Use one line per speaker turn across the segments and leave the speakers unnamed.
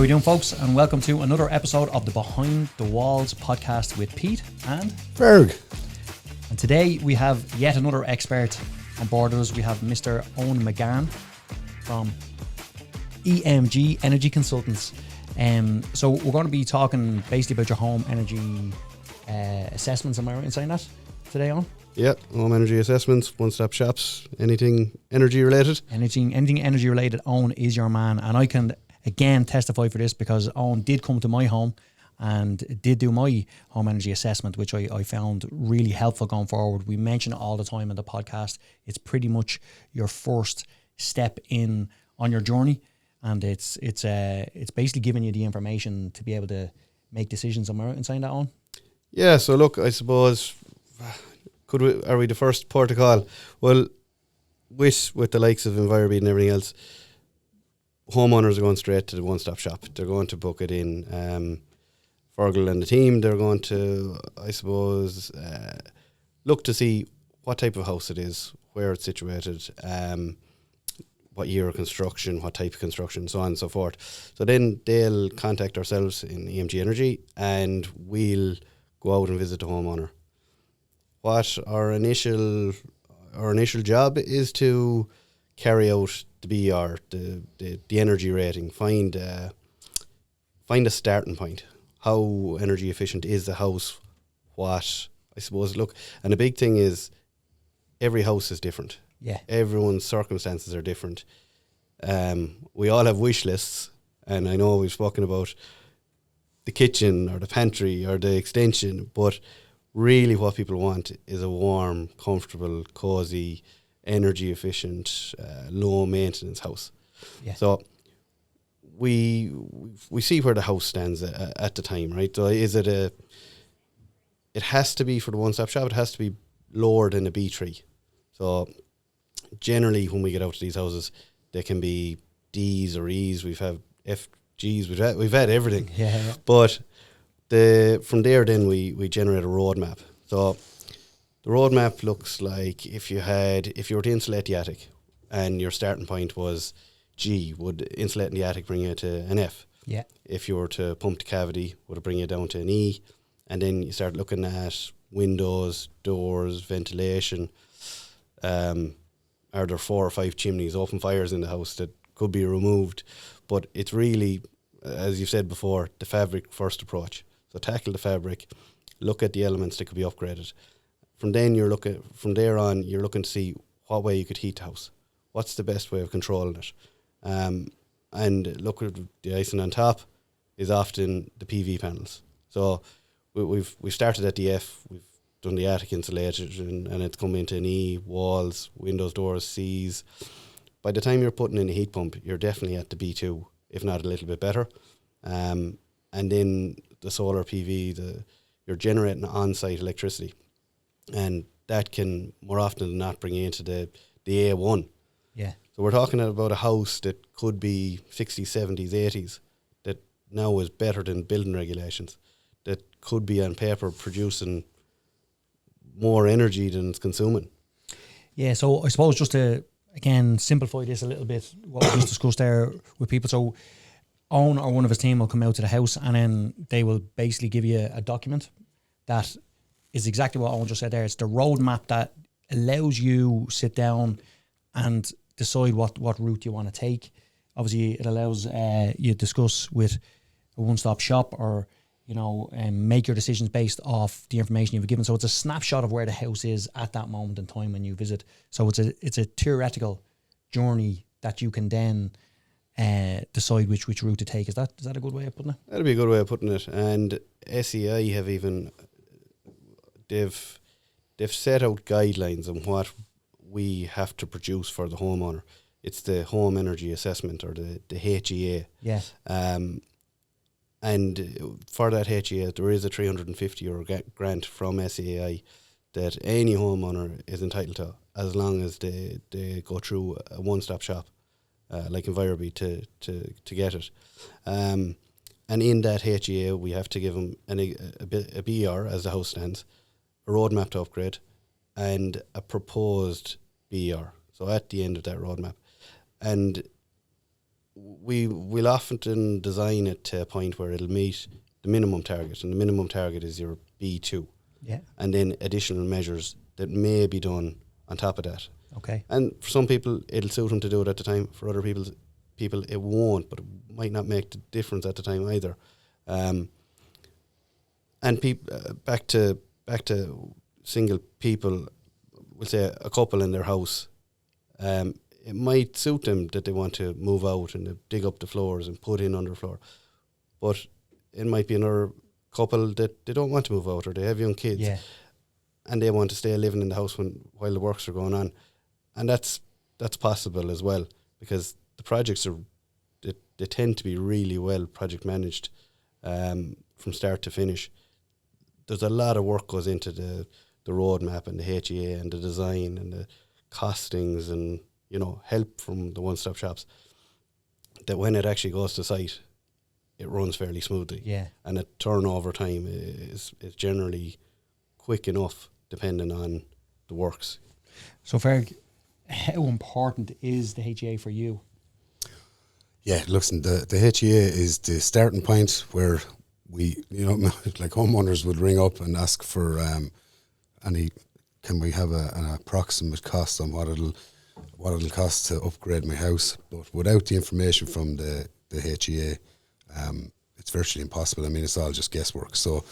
are we doing, folks? And welcome to another episode of the Behind the Walls podcast with Pete and
Ferg.
And today we have yet another expert on board with us. We have Mr. Eoin McGann from EMG Energy Consultants. So we're going to be talking basically about your home energy assessments. Am I right in saying that today, Eoin?
Yeah, home energy assessments, one-stop shops, anything energy related.
Anything energy related, Eoin is your man. And I can again testify for this because Eoin did come to my home and did do my home energy assessment, which I found really helpful going forward. We mention it all the time in the podcast. It's pretty much your first step in on your journey, and it's basically giving you the information to be able to make decisions. Am I right in saying that, Eoin?
Yeah, so look, I suppose, are we the first port of call? Well, with the likes of Envirobeat and everything else, homeowners are going straight to the one-stop shop. They're going to book it in. Fergal and the team, they're going to, I suppose, look to see what type of house it is, where it's situated, what year of construction, what type of construction, so on and so forth. So then they'll contact ourselves in EMG Energy and we'll go out and visit the homeowner. What our initial job is to carry out the BR, the energy rating, find a starting point. How energy efficient is the house? What, I suppose, look, and the big thing is every house is different.
Yeah.
Everyone's circumstances are different. We all have wish lists, and I know we've spoken about the kitchen or the pantry or the extension, but really what people want is a warm, comfortable, cozy, energy efficient, low maintenance house.
Yeah.
So we see where the house stands at the time, right? So it has to be, for the one-stop shop, it has to be lower than a B3. So generally when we get out to these houses, they can be Ds or Es. We've had FGs, we've had everything.
Yeah.
But from there then we generate a roadmap. So the roadmap looks like if you were to insulate the attic and your starting point was G, would insulating the attic bring you to an F?
Yeah. If
you were to pump the cavity, would it bring you down to an E? And then you start looking at windows, doors, ventilation. Are there 4 or 5 chimneys, open fires in the house that could be removed? But it's really, as you've said before, the fabric first approach. So tackle the fabric, look at the elements that could be upgraded. From there on, you're looking to see what way you could heat the house. What's the best way of controlling it? And look at the icing on top is often the PV panels. So we've started at the F, we've done the attic insulation, and it's come into an E, walls, windows, doors, Cs. By the time you're putting in a heat pump, you're definitely at the B2, if not a little bit better. And then the solar PV, you're generating on-site electricity, and that can more often than not bring you into the A1.
Yeah.
So we're talking about a house that could be 60s, 70s, 80s, that now is better than building regulations, that could be on paper producing more energy than it's consuming.
Yeah, so I suppose just to, again, simplify this a little bit, what we just discussed there with people. So Eoin or one of his team will come out to the house and then they will basically give you a document that is exactly what Eoin just said there. It's the roadmap that allows you sit down and decide what route you want to take. Obviously, it allows you to discuss with a one-stop shop or, make your decisions based off the information you've given. So it's a snapshot of where the house is at that moment in time when you visit. So it's a theoretical journey that you can then decide which route to take. Is that a good way of putting it?
That'd be a good way of putting it. And SEI have even they've set out guidelines on what we have to produce for the homeowner. It's the home energy assessment, or the HEA.
Yes.
And for that HEA, there is a €350 grant from SEI that any homeowner is entitled to, as long as they go through a one-stop shop, like Envirobeat, to get it. And in that HEA, we have to give them a BR, as the house stands, a roadmap to upgrade, and a proposed BR. So at the end of that roadmap. And we'll often design it to a point where it'll meet the minimum target, and the minimum target is your B2.
Yeah.
And then additional measures that may be done on top of that.
Okay.
And for some people, it'll suit them to do it at the time. For other people, it won't, but it might not make the difference at the time either. And back to single people, we'll say a couple in their house. It might suit them that they want to move out and dig up the floors and put in underfloor, but it might be another couple that they don't want to move out, or they have young kids, and they want to stay living in the house while the works are going on, and that's possible as well, because the projects they tend to be really well project managed from start to finish. There's a lot of work goes into the roadmap and the HEA and the design and the costings and help from the one-stop shops, that when it actually goes to site, it runs fairly smoothly.
Yeah.
And the turnover time is generally quick enough, depending on the works.
So, Ferg, how important is the HEA for you?
Yeah, listen, the HEA is the starting point where we, like homeowners would ring up and ask for can we have an approximate cost on what it'll cost to upgrade my house. But without the information from the HEA, it's virtually impossible. I mean, it's all just guesswork. So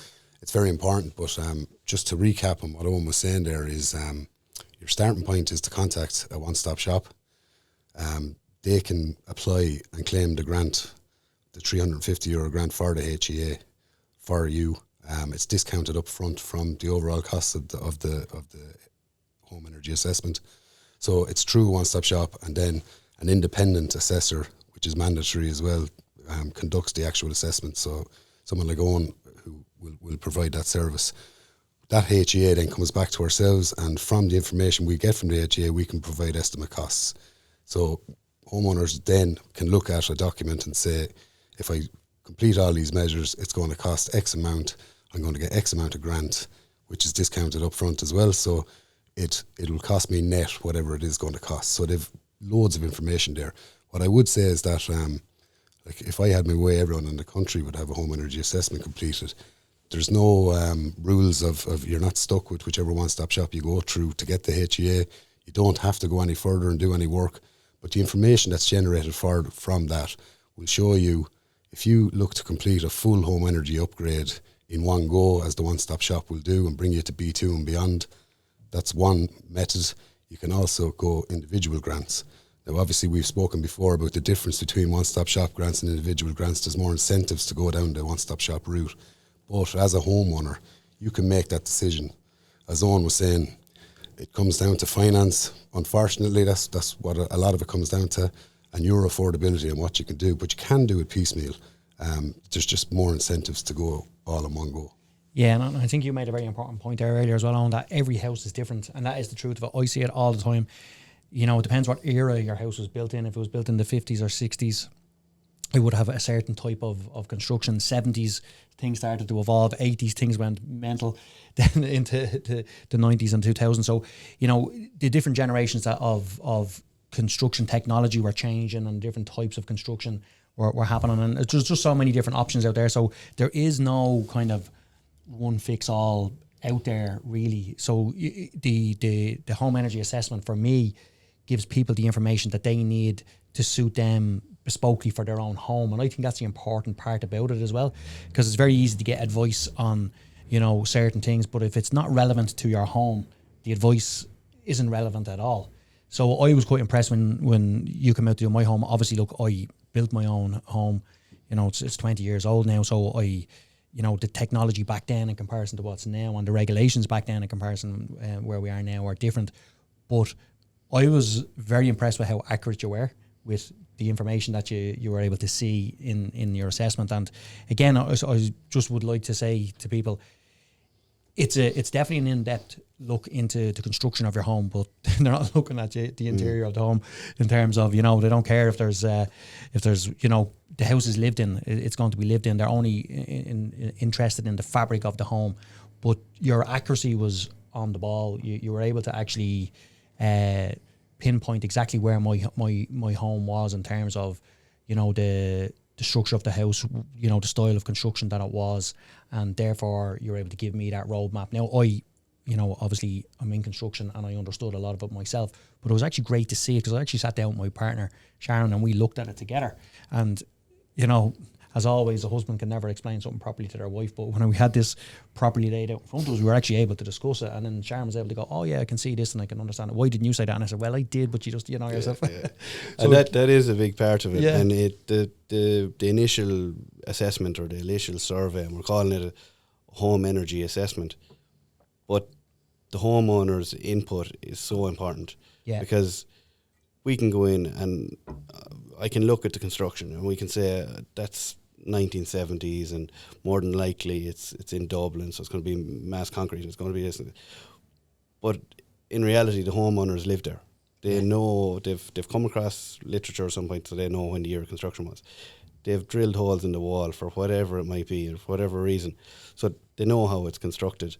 it's very important. But just to recap on what Eoin was saying there is your starting point is to contact a one-stop shop. They can apply and claim the grant, the €350 grant for the HEA for you. It's discounted up front from the overall cost of the home energy assessment. So it's through a one-stop shop, and then an independent assessor, which is mandatory as well, conducts the actual assessment. So someone like Eoin who will provide that service. That HEA then comes back to ourselves, and from the information we get from the HEA, we can provide estimate costs. So homeowners then can look at a document and say, if I complete all these measures, it's going to cost X amount. I'm going to get X amount of grant, which is discounted up front as well. So it'll cost me net whatever it is going to cost. So they've loads of information there. What I would say is that like if I had my way, everyone in the country would have a home energy assessment completed. There's no rules of you're not stuck with whichever one-stop shop you go through to get the HEA. You don't have to go any further and do any work. But the information that's generated from that will show you, if you look to complete a full home energy upgrade in one go, as the one-stop shop will do, and bring you to B2 and beyond, that's one method. You can also go individual grants. Now, obviously, we've spoken before about the difference between one-stop shop grants and individual grants. There's more incentives to go down the one-stop shop route. But as a homeowner, you can make that decision. As Eoin was saying, it comes down to finance. Unfortunately, that's what a lot of it comes down to, and your affordability and what you can do. But you can do it piecemeal. There's just more incentives to go all in one go.
Yeah, and I think you made a very important point there earlier as well, on that every house is different, and that is the truth of it. I see it all the time. It depends what era your house was built in. If it was built in the 50s or 60s, it would have a certain type of construction. 70s, things started to evolve. 80s, things went mental. Then into the 90s and 2000s. So, the different generations of construction technology were changing, and different types of construction were happening. And there's just so many different options out there. So there is no kind of one fix all out there, really. So the home energy assessment for me gives people the information that they need to suit them bespokely for their own home. And I think that's the important part about it as well, because it's very easy to get advice on, certain things, but if it's not relevant to your home, the advice isn't relevant at all. So I was quite impressed when you came out to do my home. Obviously, look, I built my own home. It's 20 years old now, so the technology back then in comparison to what's now, and the regulations back then in comparison where we are now are different. But I was very impressed with how accurate you were with the information that you were able to see in your assessment. And again, I just would like to say to people, it's definitely an in-depth look into the construction of your home, but they're not looking at the interior of the home in terms of, they don't care if there's the house is lived in, it's going to be lived in. They're only interested in the fabric of the home. But your accuracy was on the ball. You were able to actually pinpoint exactly where my home was in terms of, the structure of the house, the style of construction that it was, and therefore you're able to give me that roadmap. Now obviously I'm in construction and I understood a lot of it myself, but it was actually great to see it because I actually sat down with my partner Sharon and we looked at it together. And as always, a husband can never explain something properly to their wife, but when we had this properly laid out in front of us, we were actually able to discuss it. And then Sharon was able to go, oh yeah, I can see this and I can understand it. Why didn't you say that? And I said, well, I did, but you just yourself.
Yeah.
So
and that is a big part of it. Yeah. And the initial assessment or the initial survey, and we're calling it a home energy assessment, but the homeowner's input is so important.
Yeah.
Because we can go in and I can look at the construction and we can say that's 1970s and more than likely it's in Dublin, so it's going to be mass concrete, it's going to be this. But in reality, the homeowners live there. They know, they've come across literature at some point, so they know when the year of construction was. They've drilled holes in the wall for whatever it might be, or for whatever reason. So they know how it's constructed,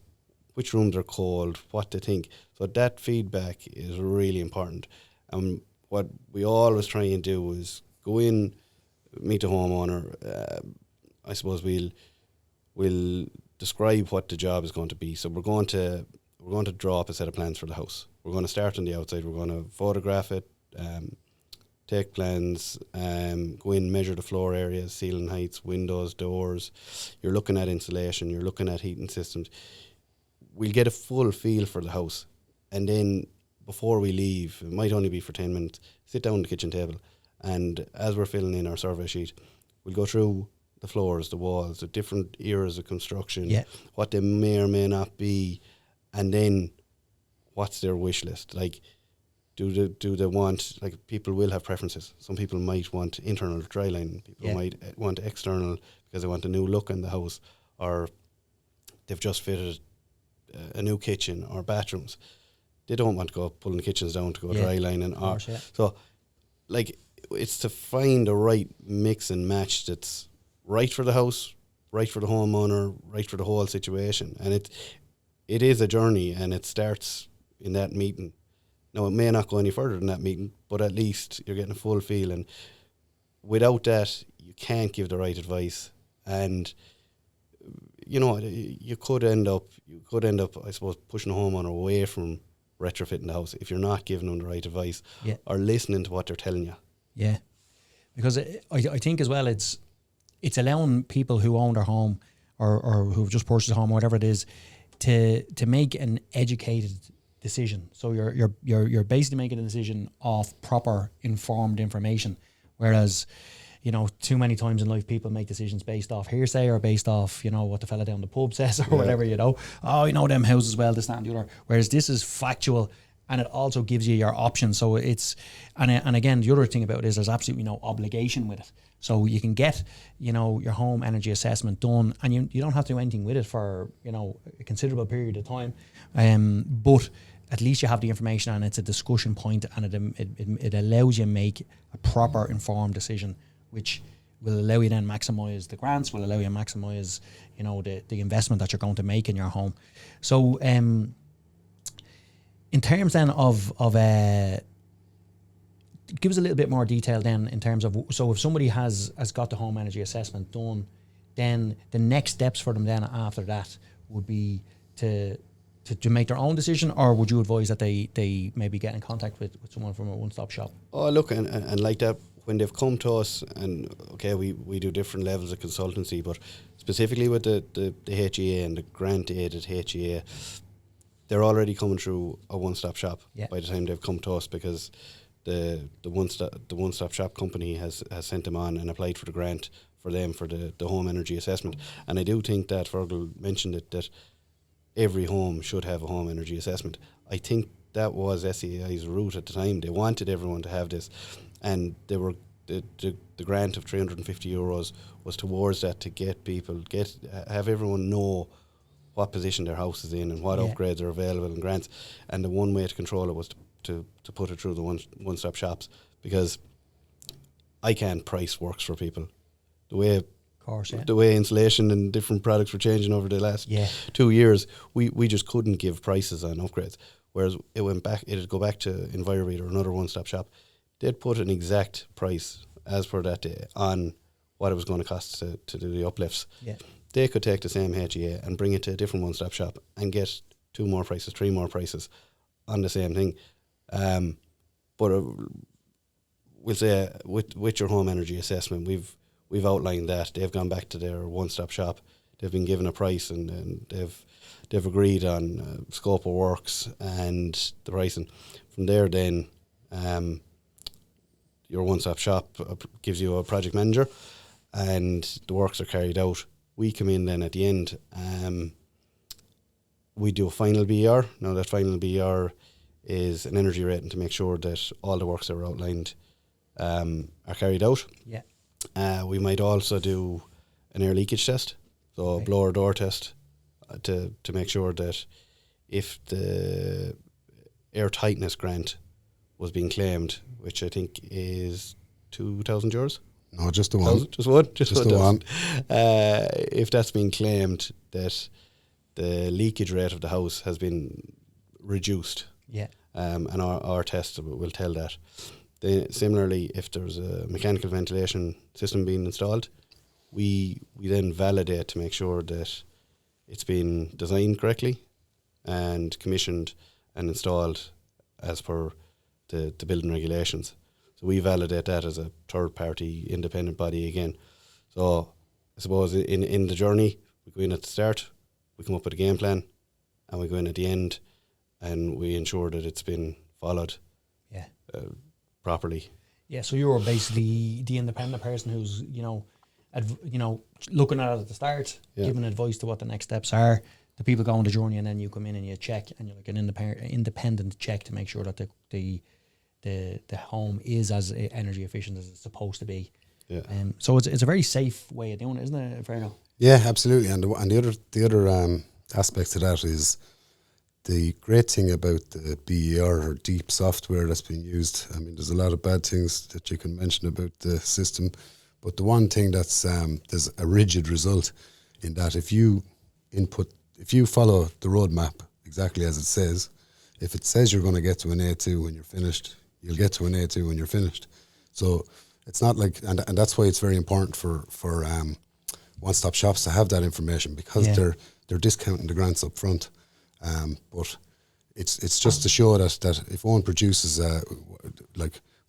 which rooms are cold, what they think. So that feedback is really important. And what we always try and do is go in, meet the homeowner. I suppose we'll describe what the job is going to be. So we're going to draw up a set of plans for the house. We're going to start on the outside. We're going to photograph it, take plans, go in, measure the floor areas, ceiling heights, windows, doors. You're looking at insulation. You're looking at heating systems. We'll get a full feel for the house, and then before we leave, it might only be for 10 minutes, sit down at the kitchen table, and as we're filling in our survey sheet, we'll go through the floors, the walls, the different eras of construction, what they may or may not be, and then what's their wish list. Like, do they want, like, people will have preferences. Some people might want internal dry line, people might want external because they want a new look in the house, or they've just fitted a new kitchen or bathrooms. They don't want to go pulling the kitchens down to go dry line and so, like, it's to find the right mix and match that's right for the house, right for the homeowner, right for the whole situation. And it is a journey, and it starts in that meeting. Now, it may not go any further than that meeting, but at least you're getting a full feel. And without that, you can't give the right advice. And you could end up, I suppose, pushing a homeowner away from retrofitting the house if you're not giving them the right advice or listening to what they're telling you.
Yeah, because I think as well it's allowing people who own their home or who've just purchased a home or whatever it is to make an educated decision. So you're basically making a decision off proper informed information, whereas too many times in life people make decisions based off hearsay or based off what the fella down the pub says or whatever. Them houses well, this, that and the other, whereas this is factual. And it also gives you your options. So it's, and again, the other thing about it is there's absolutely no obligation with it. So you can get, your home energy assessment done, and you don't have to do anything with it for, a considerable period of time. But at least you have the information, and it's a discussion point, and it allows you to make a proper informed decision, which will allow you then maximise the grants, will allow you to maximise, the investment that you're going to make in your home. So, in terms then of give us a little bit more detail then in terms of, so if somebody has got the home energy assessment done, then the next steps for them then after that would be to make their own decision, or would you advise that they maybe get in contact with someone from a one-stop shop?
Oh, look, and like that, when they've come to us, and okay, we do different levels of consultancy, but specifically with the HEA and the grant-aided HEA, they're already coming through a one-stop shop by the time they've come to us, because the one-stop shop company has sent them on and applied for the grant for them for the home energy assessment. And I do think that Fergal mentioned it, that every home should have a home energy assessment. I think that was SEI's route at the time. They wanted everyone to have this, and they were the grant of €350 was towards that, to get people have everyone know what position their house is in and what upgrades are available and grants. And the one way to control it was to put it through the one-stop shops, because I can't price works for people. The way insulation and different products were changing over the last 2 years, we just couldn't give prices on upgrades. Whereas it'd go back to Envirobeat or another one-stop shop. They'd put an exact price as per that day on what it was going to cost to do the uplifts.
Yeah.
They could take the same HEA and bring it to a different one-stop shop and get 2 more prices, 3 more prices on the same thing. But we'll say with your home energy assessment, we've outlined that. They've gone back to their one-stop shop. They've been given a price and they've agreed on scope of works and the pricing. From there, then your one-stop shop gives you a project manager, and the works are carried out. We come in then at the end. We do a final BR. Now that final BR is an energy rating to make sure that all the works that are outlined are carried out.
Yeah.
We might also do an air leakage test, so a blower door test to make sure that if the air tightness grant was being claimed, which I think is €2,000.
No, just the one.
Just one?
Just the one.
If that's been claimed, that the leakage rate of the house has been reduced.
Yeah.
And our test will tell that. Similarly, if there's a mechanical ventilation system being installed, we then validate to make sure that it's been designed correctly and commissioned and installed as per the building regulations. So we validate that as a third-party independent body again. So I suppose in the journey, we go in at the start, we come up with a game plan, and we go in at the end, and we ensure that it's been followed properly.
Yeah, so you're basically the independent person who's, looking at it at the start, giving advice to what the next steps are. The people go on the journey, and then you come in and you check, and you're like an independent check to make sure that the home is as energy efficient as it's supposed to be.
Yeah.
So it's a very safe way of doing it, isn't it, Fergal?
Yeah, absolutely. And the other aspect to that is the great thing about the BER or deep software that's being used. I mean, there's a lot of bad things that you can mention about the system, but the one thing that's there's a rigid result in that if you follow the roadmap exactly as it says, if it says you're going to get to an A2 when you're finished, you'll get to an A2 when you're finished. So it's not like, and that's why it's very important for one-stop shops to have that information, because they're discounting the grants up front. But it's just to show that if one produces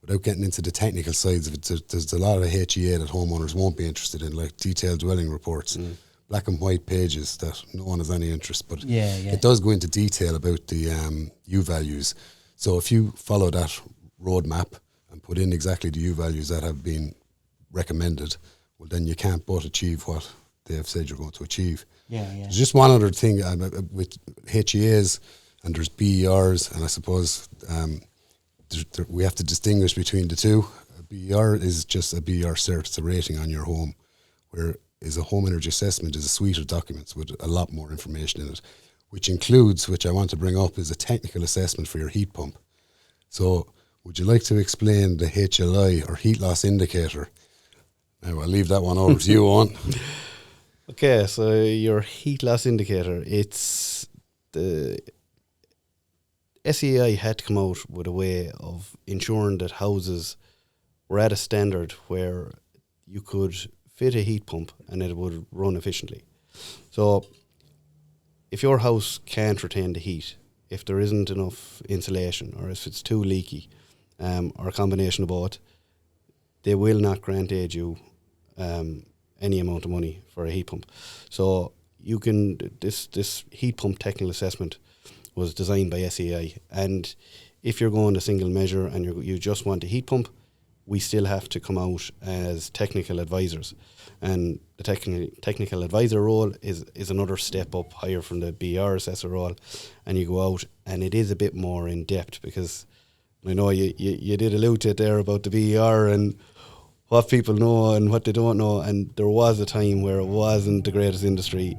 without getting into the technical sides of it, there's a lot of HEA that homeowners won't be interested in, like detailed dwelling reports, black and white pages that no one has any interest. But it does go into detail about the U values. So if you follow that roadmap and put in exactly the U values that have been recommended, well, then you can't but achieve what they have said you're going to achieve. There's just one other thing with HEAs, and there's BERs, and I suppose we have to distinguish between the two. A BER is just a BER cert, it's a rating on your home, whereas a home energy assessment is a suite of documents with a lot more information in it, which includes, which I want to bring up, is a technical assessment for your heat pump. So would you like to explain the HLI, or heat loss indicator? Now I'll leave that one over to you, Owen.
Okay, so your heat loss indicator, it's the SEI had to come out with a way of ensuring that houses were at a standard where you could fit a heat pump and it would run efficiently. So if your house can't retain the heat, if there isn't enough insulation, or if it's too leaky, or a combination of both, they will not grant aid you any amount of money for a heat pump. So you can, this heat pump technical assessment was designed by SEI, and if you're going a single measure and you just want a heat pump, we still have to come out as technical advisors, and the technical advisor role is another step up higher from the BR assessor role, and you go out and it is a bit more in depth, because I know you did allude to it there about the BR and what people know and what they don't know, and there was a time where it wasn't the greatest industry.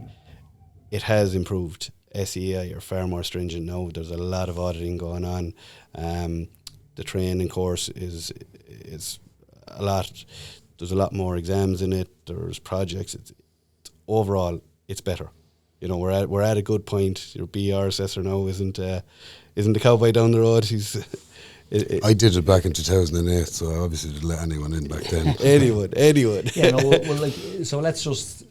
It has improved. SEI are far more stringent now. There's a lot of auditing going on. The training course is a lot. There's a lot more exams in it. There's projects. It's overall, it's better. You know, we're at a good point. Your BR assessor now isn't the cowboy down the road. He's
I did it back in 2008, so I obviously didn't let anyone in back then.
anyone.
Yeah, no, well, like, so let's just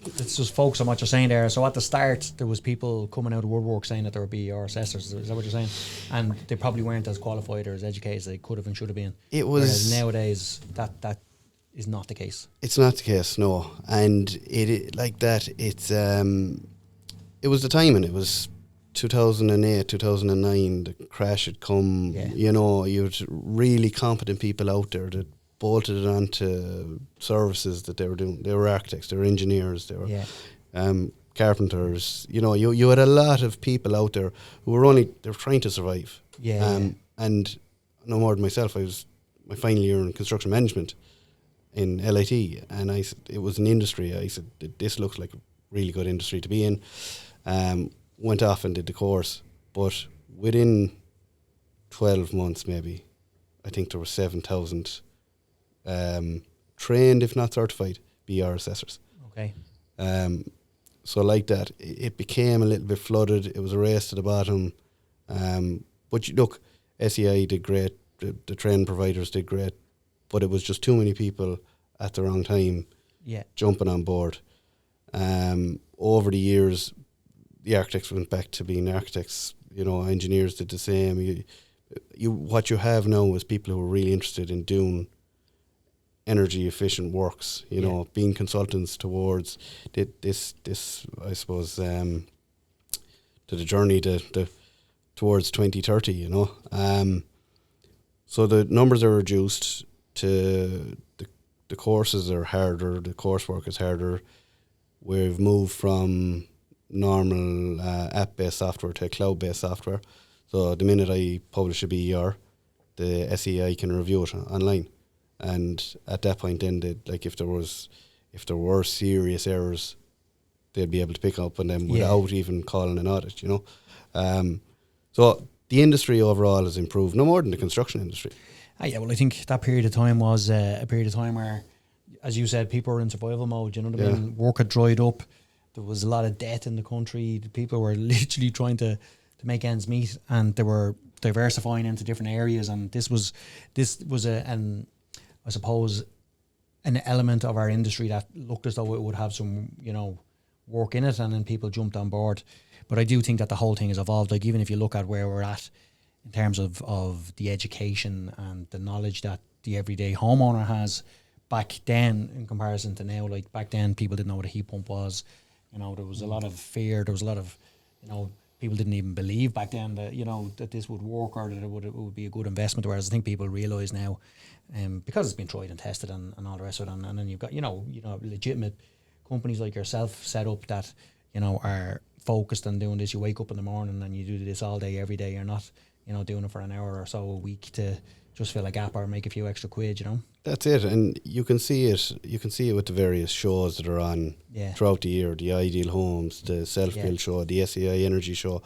focus on what you're saying there. So at the start, there was people coming out of woodwork saying that there would be our assessors. Is that what you're saying? And they probably weren't as qualified or as educated as they could have and should have been.
It was.
Whereas nowadays, that is not the case.
It's not the case, no. And it like that. It's it was the timing. It was 2008, 2009. The crash had come.
Yeah.
You know, you had really competent people out there that bolted it onto services that they were doing. They were architects, they were engineers, they were carpenters. You know, you had a lot of people out there who were trying to survive. And no more than myself, I was my final year in construction management in LIT, and I said it was an industry. I said this looks like a really good industry to be in. Went off and did the course, but within 12 months maybe, I think there were 7,000 trained, if not certified, BR assessors.
Okay.
So like that, it became a little bit flooded. It was a race to the bottom. But look, SEI did great. The training providers did great, but it was just too many people at the wrong time jumping on board. Over the years, the architects went back to being architects. You know, engineers did the same. What you have now is people who are really interested in doing energy efficient works. You know, being consultants towards this. I suppose to the journey towards 2030. You know, so the numbers are reduced. To the courses are harder. The coursework is harder. We've moved from normal app-based software to cloud-based software. So the minute I publish a BER, the SEI can review it online, and at that point, then if there were serious errors, they'd be able to pick up on them without even calling an audit. You know, so the industry overall has improved, no more than the construction industry.
Well, I think that period of time was a period of time where, as you said, people were in survival mode. You know what I mean? Work had dried up. There was a lot of debt in the country. The people were literally trying to make ends meet, and they were diversifying into different areas. And this was I suppose, an element of our industry that looked as though it would have some, you know, work in it, and then people jumped on board. But I do think that the whole thing has evolved. Like, even if you look at where we're at in terms of the education and the knowledge that the everyday homeowner has, back then in comparison to now, like back then people didn't know what a heat pump was. You know, there was a lot of fear. There was a lot of, you know, people didn't even believe back then that, you know, that this would work or that it would be a good investment. Whereas I think people realise now, because it's been tried and tested and all the rest of it, and then you've got, you know, legitimate companies like yourself set up that, you know, are focused on doing this. You wake up in the morning and you do this all day, every day. You're not, you know, doing it for an hour or so a week to just fill a gap or make a few extra quid, you know. That's
it, and you can see it. You can see it with the various shows that are on throughout the year. The Ideal Homes, the Self-Build show, the SEI Energy show.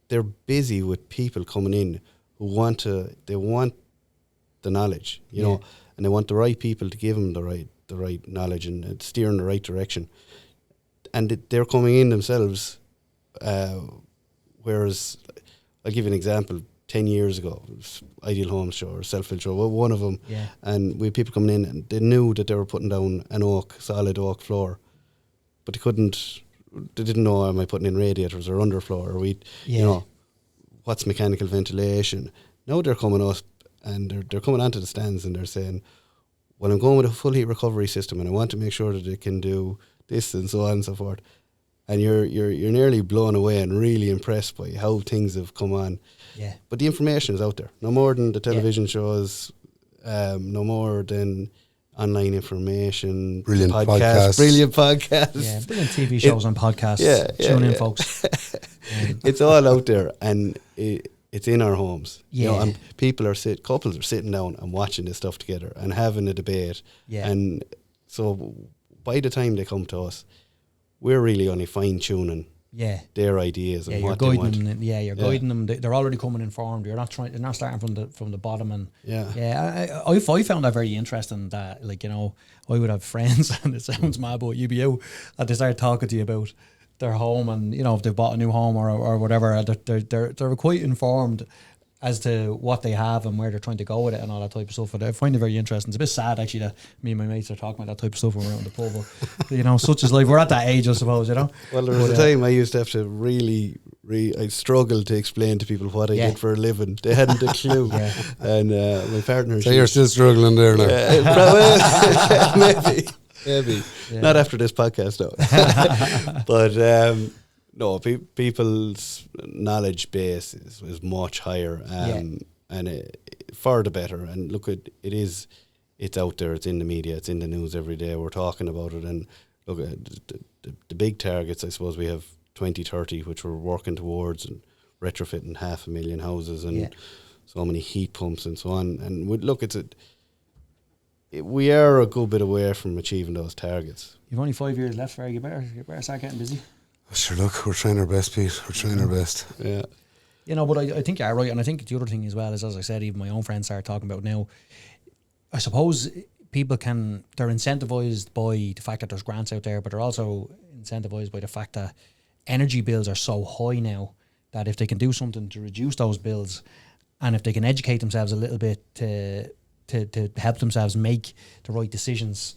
They're busy with people coming in who want the knowledge, you know, and they want the right people to give them the right knowledge and steer in the right direction. And they're coming in themselves. Whereas, I'll give you an example. 10 years ago, it was Ideal Homes show or Self-Build show, one of them, and we had people coming in and they knew that they were putting down an solid oak floor, but they didn't know, am I putting in radiators or underfloor, or you know, what's mechanical ventilation. Now they're coming up and they're coming onto the stands and they're saying, well, I'm going with a full heat recovery system and I want to make sure that it can do this and so on and so forth. And you're nearly blown away and really impressed by how things have come on.
Yeah.
But the information is out there. No more than the television shows, no more than online information.
Brilliant podcasts.
Brilliant podcasts.
Yeah, brilliant TV shows and podcasts. Tune in, folks.
It's all out there, and it's in our homes.
Yeah.
You know, and couples are sitting down and watching this stuff together and having a debate.
Yeah.
And so by the time they come to us, we're really only fine-tuning their ideas and what they want.
You're guiding them. They're already coming informed. They're not starting from the bottom. And I found that very interesting. That, like, you know, I would have friends, and it sounds mad, but you'd be out and they start talking to you about their home, and, you know, if they've bought a new home or whatever, they're quite informed. as to what they have and where they're trying to go with it and all that type of stuff. And I find it very interesting. It's a bit sad actually that me and my mates are talking about that type of stuff when we're out in the pub. But, such is life. We're at that age, I suppose,
Well, there was a time I used to have to I struggled to explain to people what I did for a living. They hadn't a clue. And my partner...
So you're still struggling there now.
Maybe. Yeah. Not after this podcast, though. But... no, people's knowledge base is much higher, and for the better. And look, it's out there. It's in the media. It's in the news every day. We're talking about it. And look, the big targets, I suppose we have 2030, which we're working towards, and retrofitting 500,000 houses and so many heat pumps and so on. And we are a good bit away from achieving those targets.
You've only 5 years left, Ferg. You better start getting busy.
Sure, look, we're trying our best, Pete. We're trying our best.
Yeah.
But I think you're right. And I think the other thing as well is, as I said, even my own friends start talking about now, I suppose they're incentivized by the fact that there's grants out there, but they're also incentivized by the fact that energy bills are so high now that if they can do something to reduce those bills, and if they can educate themselves a little bit to help themselves make the right decisions,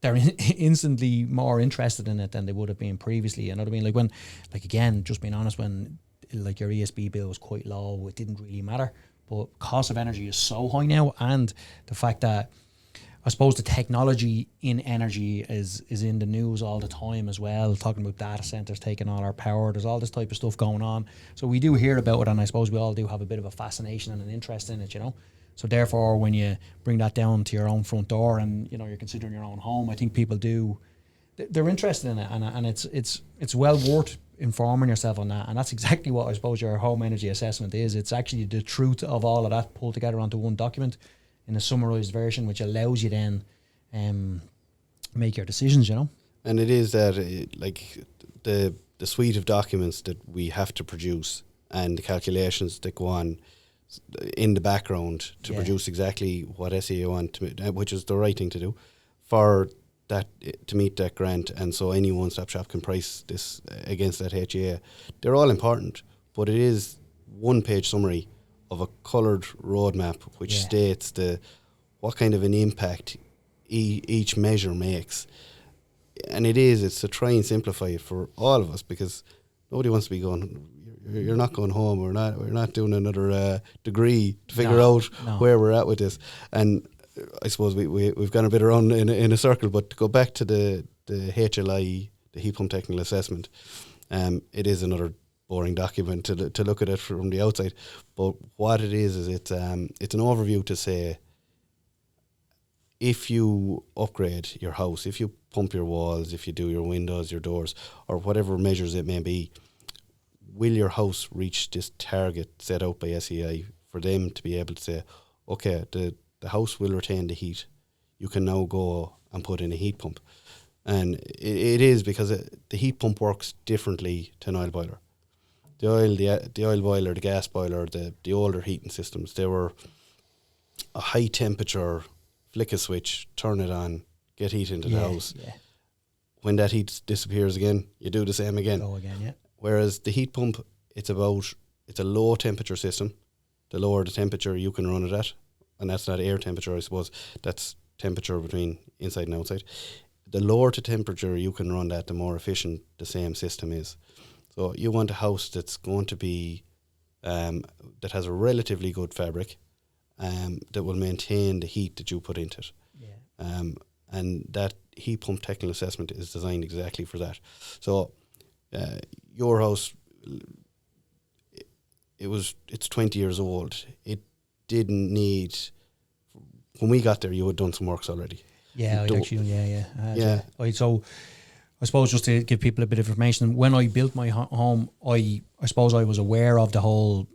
they're instantly more interested in it than they would have been previously. You know what I mean? Again, just being honest, when your ESB bill was quite low, it didn't really matter. But cost of energy is so high now, and the fact that I suppose the technology in energy is in the news all the time as well, talking about data centers taking all our power. There's all this type of stuff going on. So we do hear about it, and I suppose we all do have a bit of a fascination and an interest in it, So therefore, when you bring that down to your own front door and, you're considering your own home, I think people they're interested in it, and it's well worth informing yourself on that. And that's exactly what I suppose your home energy assessment is. It's actually the truth of all of that pulled together onto one document in a summarized version, which allows you then make your decisions,
And it is that, the suite of documents that we have to produce and the calculations that go on in the background to produce exactly what SEO want, which is the right thing to do, for that to meet that grant. And so any one-stop shop can price this against that HEA. They're all important, but it is one-page summary of a coloured roadmap which states what kind of an impact each measure makes. And it's to try and simplify it for all of us, because nobody wants to be going, you're not going home, we're not doing another degree to figure out where we're at with this. And I suppose we've gone a bit around in a circle, but to go back to the HLI, the heat pump technical assessment, it is another boring document to look at it from the outside. But what it is it's an overview to say, if you upgrade your house, if you pump your walls, if you do your windows, your doors, or whatever measures it may be, will your house reach this target set out by SEI for them to be able to say, okay, the house will retain the heat. You can now go and put in a heat pump. And it is because the heat pump works differently to an oil boiler. The oil boiler, the gas boiler, the older heating systems, they were a high temperature, flick a switch, turn it on, get heat into the house. Yeah. When that heat disappears again, you do the same again.
Go again, yeah.
Whereas the heat pump, it's a low temperature system. The lower the temperature you can run it at, and that's not air temperature, I suppose, that's temperature between inside and outside. The lower the temperature you can run that, the more efficient the same system is. So you want a house that's going to be, that has a relatively good fabric, that will maintain the heat that you put into it. Yeah. And that heat pump technical assessment is designed exactly for that. So your house, it's 20 years old. It didn't need, when we got there, you had done some works already.
Yeah, So I suppose just to give people a bit of information, when I built my home, I suppose I was aware of the whole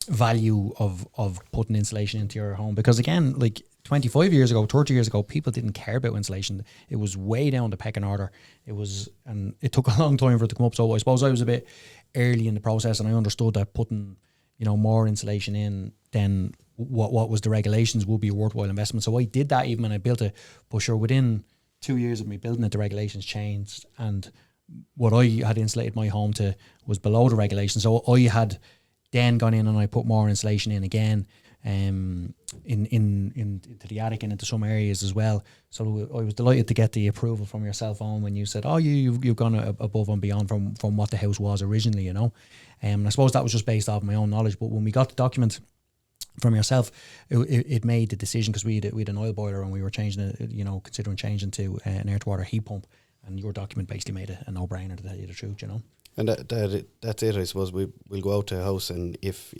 value of putting insulation into your home, because again, like 25 years ago, 30 years ago, people didn't care about insulation. It was way down the pecking order. And it took a long time for it to come up. So I suppose I was a bit early in the process, and I understood that putting, more insulation in than what was the regulations would be a worthwhile investment. So I did that even when I built it. But sure, within 2 years of me building it, the regulations changed, and what I had insulated my home to was below the regulations. So I had then gone in and I put more insulation in again, into the attic and into some areas as well. So I was delighted to get the approval from yourself on when you said, "Oh, you've gone above and beyond from what the house was originally," you know. And I suppose that was just based off my own knowledge. But when we got the document from yourself, it made the decision, because we had an oil boiler and we were changing it, you know, considering changing to an air to water heat pump, and your document basically made a no brainer, to tell you the truth, you know.
And that's it, I suppose. We'll go out to a house, and if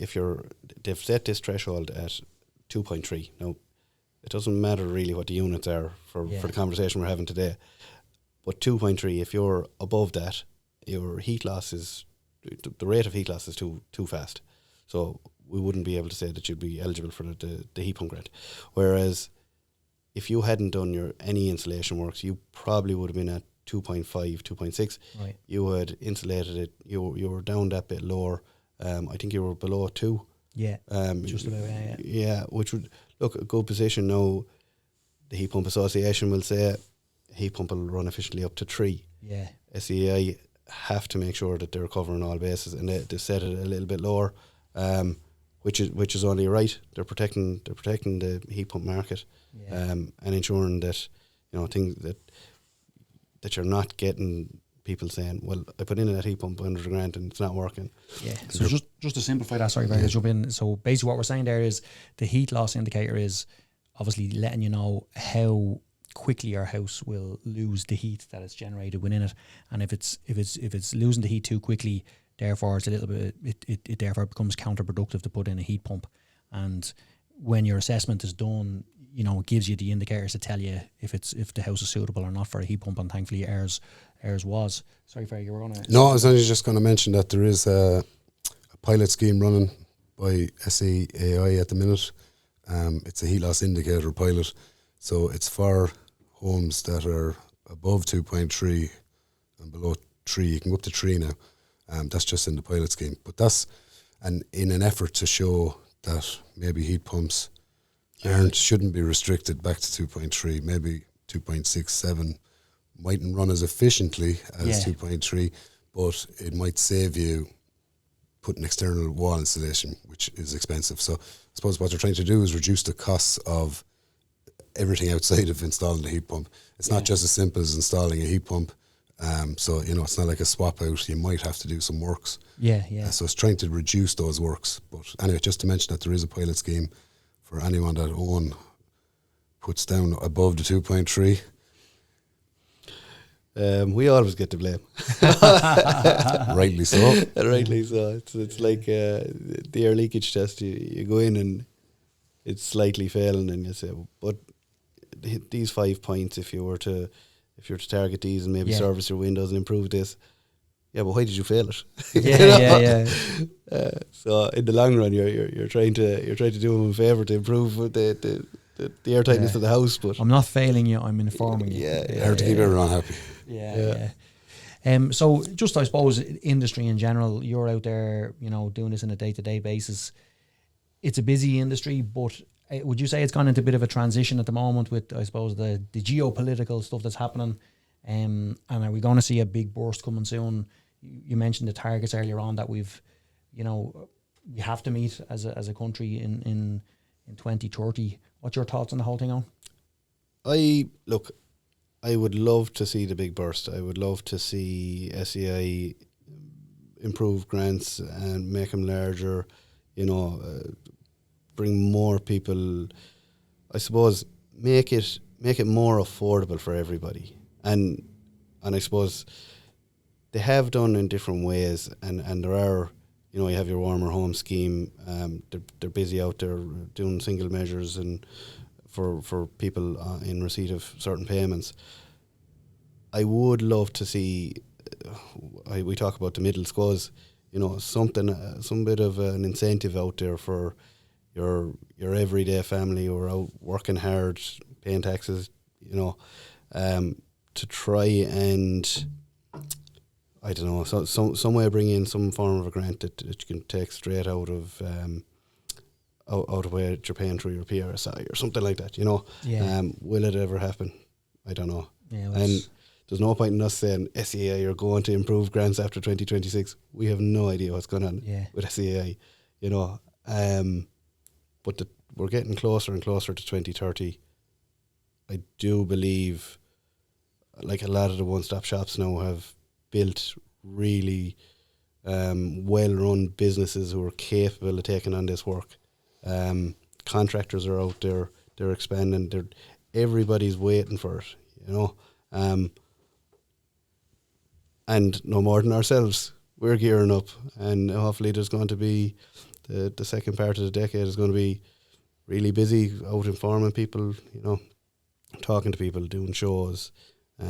they've set this threshold at 2.3. Now, it doesn't matter really what the units are for the conversation we're having today, but 2.3, if you're above that, your heat loss is, the rate of heat loss is too fast. So we wouldn't be able to say that you'd be eligible for the heat pump grant. Whereas if you hadn't done any insulation works, you probably would have been at 2.5, 2.6.
Right. You
had insulated it. You were down that bit lower. I think you were below 2.
Yeah. Just about.
Yeah, which would look a good position. Now, the Heat Pump Association will say a heat pump will run efficiently up to 3.
Yeah.
SEI have to make sure that they're covering all bases, and they set it a little bit lower, which is only right. They're protecting the heat pump market, and ensuring that, you know, things that you're not getting people saying, "Well, I put in that heat pump under the grant and it's not working."
Yeah. So just to simplify that, sorry, to jump in. So basically, what we're saying there is the heat loss indicator is obviously letting you know how quickly your house will lose the heat that is generated within it, and if it's losing the heat too quickly, therefore it's a little bit, it therefore becomes counterproductive to put in a heat pump. And when your assessment is done, you know, it gives you the indicators to tell you if the house is suitable or not for a heat pump, and thankfully ours was. Sorry, Ferry, you were going to...
No, I was only just going to mention that there is a pilot scheme running by SEAI at the minute. It's a heat loss indicator pilot, so it's for homes that are above 2.3 and below 3. You can go up to 3 now. That's just in the pilot scheme, but that's in an effort to show that maybe heat pumps shouldn't be restricted back to 2.3. Maybe 2.67 mightn't run as efficiently as 2.3, but it might save you putting external wall insulation, which is expensive. So I suppose what they're trying to do is reduce the costs of everything outside of installing the heat pump. It's not just as simple as installing a heat pump. So, you know, it's not like a swap out. You might have to do some works. So it's trying to reduce those works. But anyway, just to mention that there is a pilot scheme for anyone that puts down above the 2.3.
We always get to blame.
Rightly so.
Rightly so. It's like the air leakage test. You go in and it's slightly failing, and you say, but these 5 points, if you were to target these and maybe service your windows and improve this, but why did you fail it? So in the long run, you're trying to do them a favour to improve the airtightness of the house. But
I'm not failing you, I'm informing you.
Hard to keep everyone happy.
So just, I suppose, industry in general, you're out there, you know, doing this on a day-to-day basis. It's a busy industry, but would you say it's gone into a bit of a transition at the moment with, I suppose, the geopolitical stuff that's happening? And are we going to see a big burst coming soon? You mentioned the targets earlier on that we have to meet as a country in 2030. What's your thoughts on the whole thing, on?
I would love to see the big burst. I would love to see SEI improve grants and make them larger, you know, bring more people, I suppose, make it more affordable for everybody. And I suppose they have done in different ways, and there are, you know, you have your warmer home scheme. They're busy out there doing single measures and for people in receipt of certain payments. I would love to see. We talk about the middle schools, you know, some bit of an incentive out there for your everyday family who are out working hard, paying taxes, you know, to try and, I don't know, some way bring in some form of a grant that you can take straight out of where you're paying through your PRSI or something like that, you know. Will it ever happen? I don't know. And there's no point in us saying SEAI are going to improve grants after 2026. We have no idea what's going on with SEAI. you know. But we're getting closer and closer to 2030. I do believe, like, a lot of the one-stop shops now have built really well-run businesses who are capable of taking on this work. Contractors are out there, they're expanding, everybody's waiting for it, you know. And no more than ourselves, we're gearing up, and hopefully there's going to be the second part of the decade is going to be really busy out informing people, you know, talking to people, doing shows,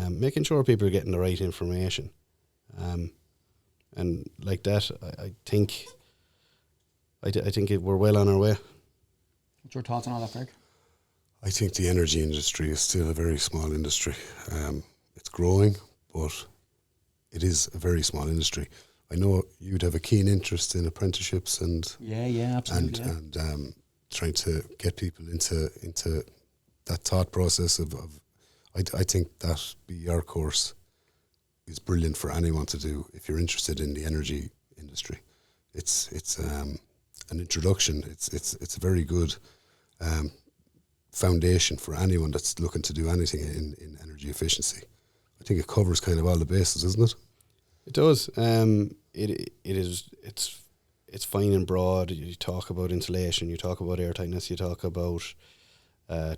making sure people are getting the right information. And like that, I think we're well on our way.
What's your thoughts on all that, Greg?
I think the energy industry is still a very small industry. It's growing, but it is a very small industry. I know you'd have a keen interest in apprenticeships and
absolutely,
and trying to get people into that thought process of I think that BER course is brilliant for anyone to do if you're interested in the energy industry. It's an introduction. It's a very good foundation for anyone that's looking to do anything in energy efficiency. I think it covers kind of all the bases, isn't it?
It does. It's fine and broad. You talk about insulation, you talk about airtightness, you talk about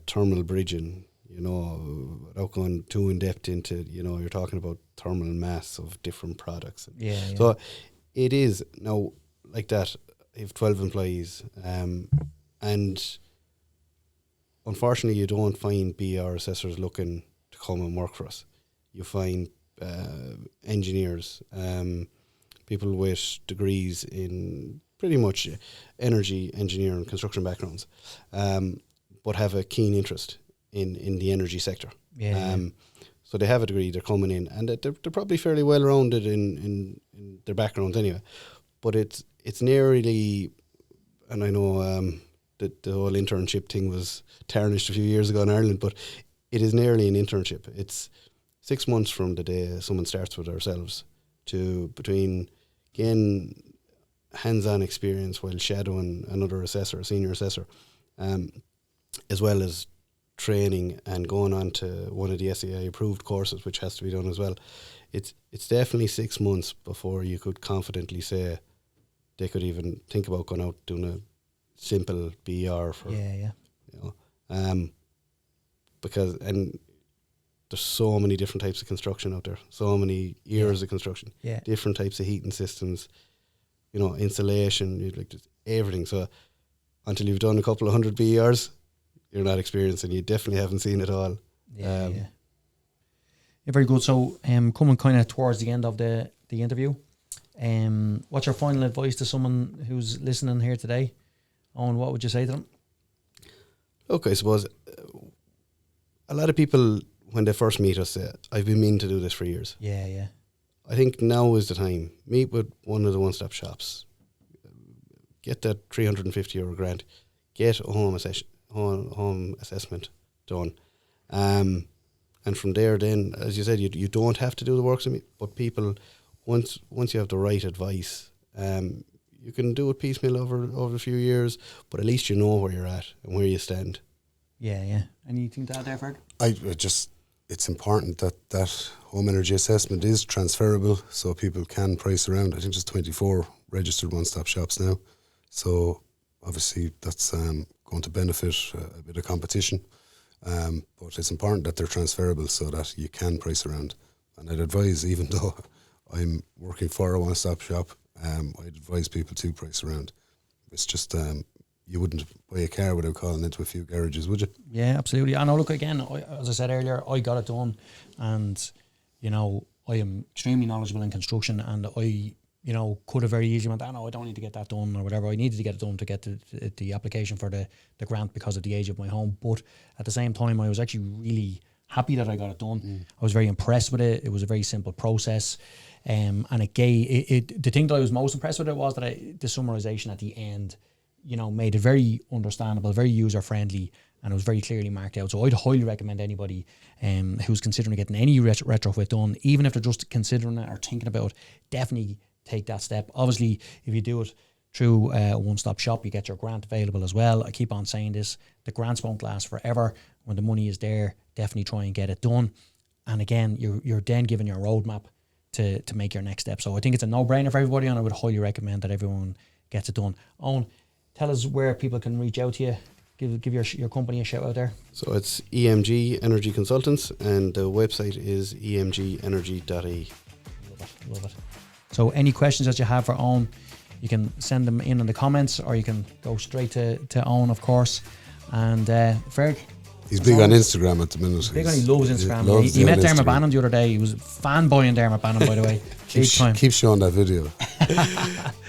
thermal bridging, you know, without going too in depth into, you know, you're talking about thermal mass of different products. So it is now like that. I have 12 employees, and unfortunately you don't find BR assessors looking to come and work for us. You find engineers, people with degrees in pretty much energy, engineering, construction backgrounds, but have a keen interest in the energy sector. So they have a degree, they're coming in, and they're probably fairly well rounded in their backgrounds anyway. But it's nearly, and I know the whole internship thing was tarnished a few years ago in Ireland, but it is nearly an internship. It's 6 months from the day someone starts with ourselves to between getting hands-on experience while shadowing another assessor, a senior assessor, as well as training and going on to one of the SEI approved courses, which has to be done as well. It's definitely 6 months before you could confidently say they could even think about going out doing a simple BR for you know, because there's so many different types of construction out there, so many years of construction, different types of heating systems, you know, insulation, like just everything. So until you've done a couple of hundred BERs, you're not experienced, and you definitely haven't seen it all.
Yeah, very good. So coming kind of towards the end of the interview, what's your final advice to someone who's listening here today? Owen, what would you say to them?
Look, I suppose a lot of people, when they first meet us, say, I've been meaning to do this for years.
Yeah.
I think now is the time. Meet with one of the one-stop shops. Get that €350 grant. Get a home assessment done. And from there then, as you said, you don't have to do the works, but people, once you have the right advice, you can do it piecemeal over a few years, but at least you know where you're at and where you stand.
Yeah. Anything to add there, Fred?
It's important that home energy assessment is transferable so people can price around. I think there's 24 registered one-stop shops now. So obviously that's going to benefit a bit of competition. But it's important that they're transferable so that you can price around. And I'd advise, even though I'm working for a one-stop shop, I'd advise people to price around. It's just you wouldn't buy a car without calling into a few garages, would you?
Yeah, absolutely. I know, look, again, as I said earlier, I got it done, and, you know, I am extremely knowledgeable in construction, and I, you know, could have very easily went, no, I don't need to get that done or whatever. I needed to get it done to get the application for the grant because of the age of my home. But at the same time, I was actually really happy that I got it done. I was very impressed with it. It was a very simple process. And the thing that I was most impressed with it was that the summarization at the end, you know, made it very understandable, very user friendly, and it was very clearly marked out. So I'd highly recommend anybody who's considering getting any retrofit done, even if they're just considering it or thinking about it, definitely take that step. Obviously, if you do it, through a one-stop shop. You get your grant available as well. I keep on saying this, the grants won't last forever. When the money is there, definitely try and get it done. And again, you're then given your roadmap to make your next step. So I think it's a no-brainer for everybody, and I would highly recommend that everyone gets it done. Owen, tell us where people can reach out to you. Give your company a shout out there.
So it's EMG Energy Consultants, and the website is emgenergy.ie.
Love it. So any questions that you have for Owen, you can send them in the comments, or you can go straight to Owen, of course. And Ferg,
he's big on Instagram at the minute.
He loves Instagram. He met Dermot Bannon the other day. He was fanboying Dermot Bannon, by the way. Big time.
Keep showing that video.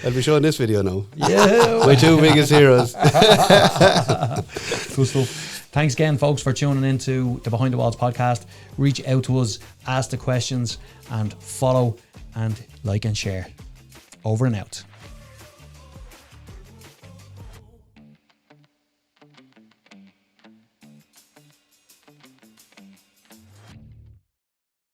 I'll be showing this video now.
Yeah.
My two biggest heroes.
Cool stuff. Thanks again, folks, for tuning into the Behind the Walls podcast. Reach out to us, ask the questions, and follow and like and share. Over and out.